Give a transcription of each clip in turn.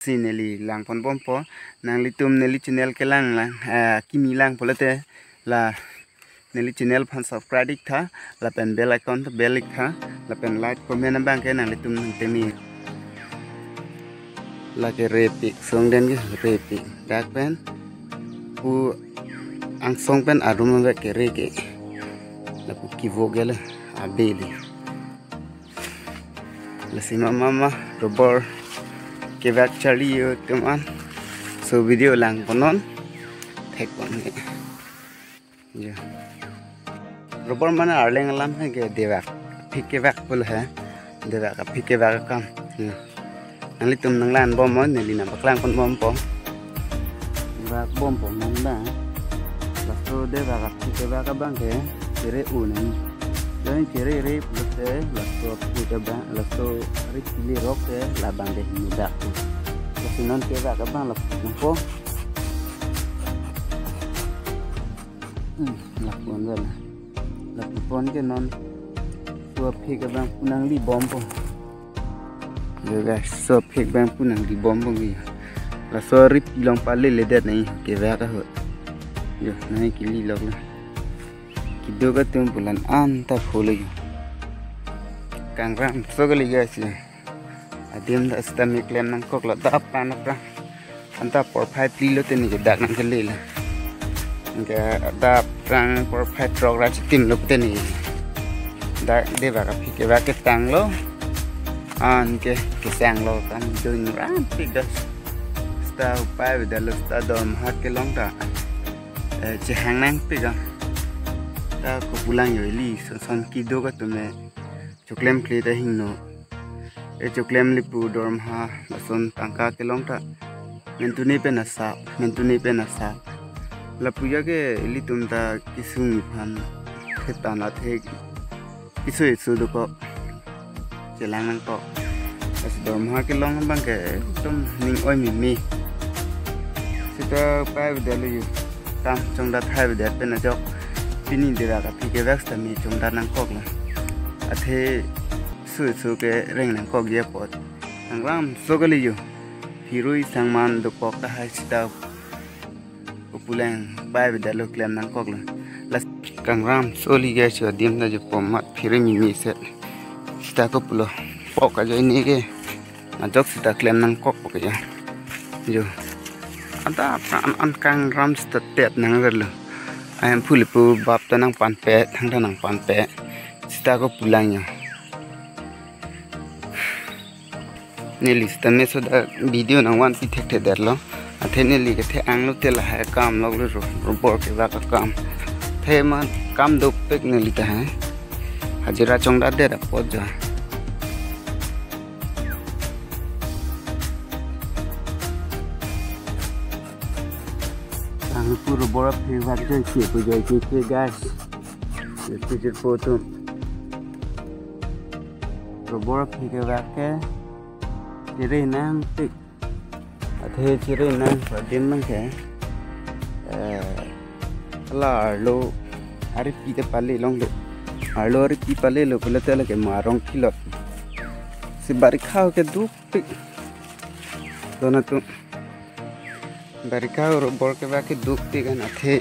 si neli lang pon bompo nang litum neli channel ke lang kimi lang polete la neli channel pan subscribe tha la pen bell icon to bell tha la pen like comment bang ke nang litum temi la ke repi song den ke repi dak pen pu ang song pen arum ve ke re ke la pu ki vogel abeli la sima mama robor ke vak chali yo teman so video lang ponon thek pon ya robor mana arleng lam hai ke devak phike vak pul hai devak phike vak kam nang litum nang lan bom mon neli na baklang pon bom po vak bom po nang ba la so devak phike vak bang ke kere unen dan kere re plus la so puja ba la so ri pili rok ke la bang de mudak la sinon ke vak bang la po la pon la pon ke non so phike bang punang li bom po yo guys so phik bang punang di bom bang la so rip long pale le det nahi ke va ka ho yo nahi kili log la kido ka tum bulan anta phole yo kang ram so gali guys ya adim da stamik lem nang kok la da pan pra anta por phai pli lo te ni ke dak nang ke le la ga da prang por phai trok ra tim lo te ni da de va ka phik va ke tang lo an ke sang lo kan doing ran pigas sta upai vida lo sta dom hat ke long ta che hang nang piga ta ko pulang yo li son ki do ka tume choklem kle ta hing no e choklem li pu dorm ha la son tangka ke long ta mentuni pe na sa la puya ke li tum ta kisung phan khetana the kisu do ko jelang nang kok as dom ha ke long bang ke tum ning oi mi sita pai de lu tam chong da thai de pe na jok pini de ra ka phi ke vax ta mi chong da nang kok la athe su ke reng nang kok ye pot ang ram so ga li yu phirui sangman do kok ta hai sita populang pai de lu klem nang kok la kang ram so li ge cho dim na ju pomat phirui mi set sita ko pulo pok aja ini ke ajok sita klem nang kok pok ya yo anta an kang ram stet nang rel ayam pulipu bab ta nang pan pe thang ta nang pan pe sita ko pulang ya ne lista me so da video nang wan pi thek the der lo athe ne li ke the ang lo te la ha kam log lo ro bor ke va ka kam the ma kam do pek ne li ta ha hajira chong da de da po ja ang puro bora phi va jai chi pu jai chi ke guys picture photo ro bora phi ke va ke dire nang tik athe chire nang pa din mang ke la lo ari pi te pali long lo alo ari pi pali lo pula te la ke marong khilot si bari khao ke du pik dona tu bari khao ro bor ke va ke du pik an athe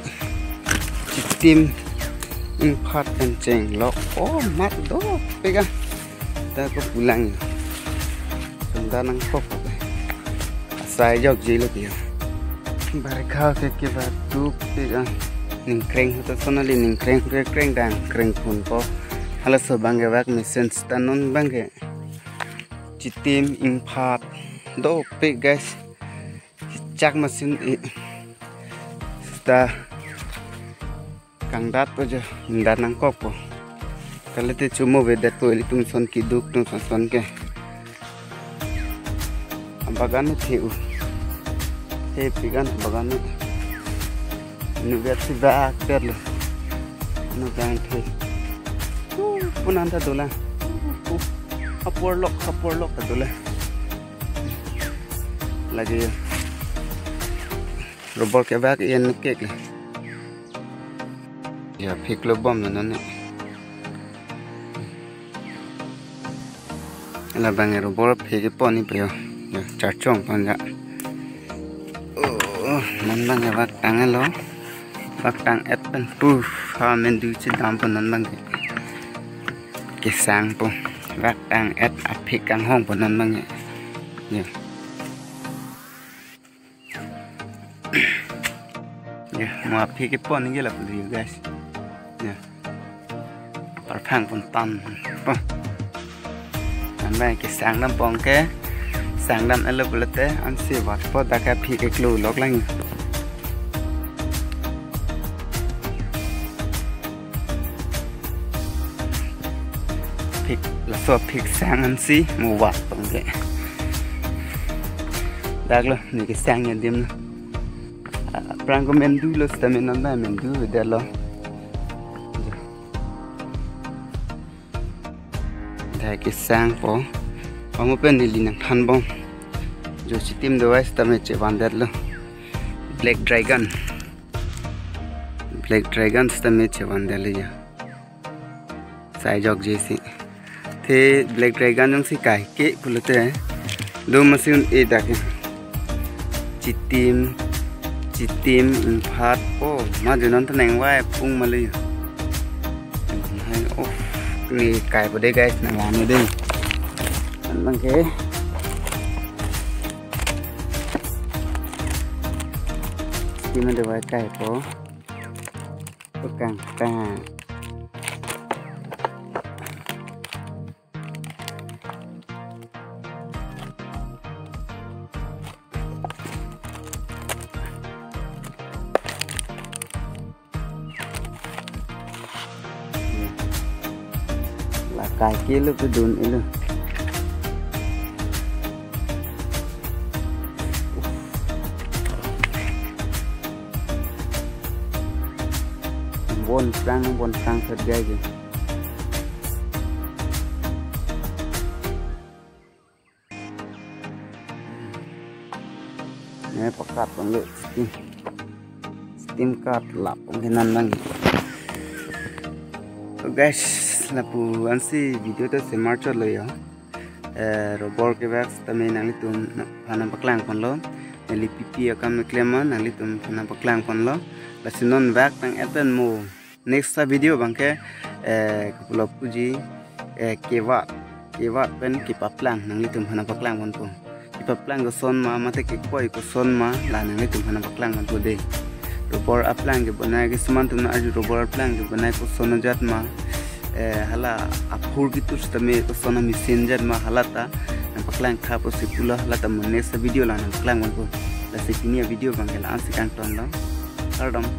chitim in phat kan cheng lo o mat do pika ta ko pulang sunda nang kok sai jok ji lo kia bari khao ke va du pika ning kreng to sonali ning kreng dang kreng phun ko hala so bangge wak mission stanon bangge chitim in phat do pe guys chak masin sta kang dat po jo ndat nang kok po kalete chumo vedat po litung son ki duk tung son ke ambagan theu he pigan bagan nu vet si va ter lo nu gang the punan ta dola hapor lok ta dola lagi robot ke bak yen kek ya phik lo bom na ne la bang robot phik poni pe charchong panja nan bang ya bak tang lo bak tang et pen tu ha men du chi dam pon nan bang ke sang po bak tang et aphik kang hong pon nan bang ya ya mau aphik ke pon ni la puli guys ya par phang pon tan po nan bang ke sang nam pong ke sang đam ở lớp lết té anh sẽ vắt po ta cái phi cái lù lóc lanh phi là so phi sang anh xí mù vắt bằng cái đặc luôn này cái sang nhận điểm prang có men du lo stem men nanda men du về đây lo đây cái sang po kamu pen di linang than bom jo sistem device tame che bandar lo black dragon tame che bandar le ya sai jog jesi the black dragon jong si kai ke pulute do masin e da ke chitim phat po ma jonon thaneng wa pung ma le hai oh ni kai bo de guys nang la ni ding bang ke tìm được vài cái có càng ta là cái kia lúc cái đồn ấy luôn bon prang thật gai gì nè pakat bằng lệ steam card lap bằng cái nan năng guys là pu ansi video to se marchเลยrobot ke bags tame nang litum phana paklang kon lo li pipi akam klema nang litum phana paklang kon lo la sinon bag tang eten mo next video bangke kupulop puji kewa pen kipaplang nang litum hana paklang kon po kipaplang ko son ma mate ke koi ko son ma la nang litum hana paklang kon po de robor aplang ke banai ke seman tum na aju robor aplang ke banai ko son jat ma hala aphur gitu stame ko son mesin jat ma halata nang paklang kha po sipula halata mo next video la nang paklang kon po la sekini video bangke la ansikang ton lo kardom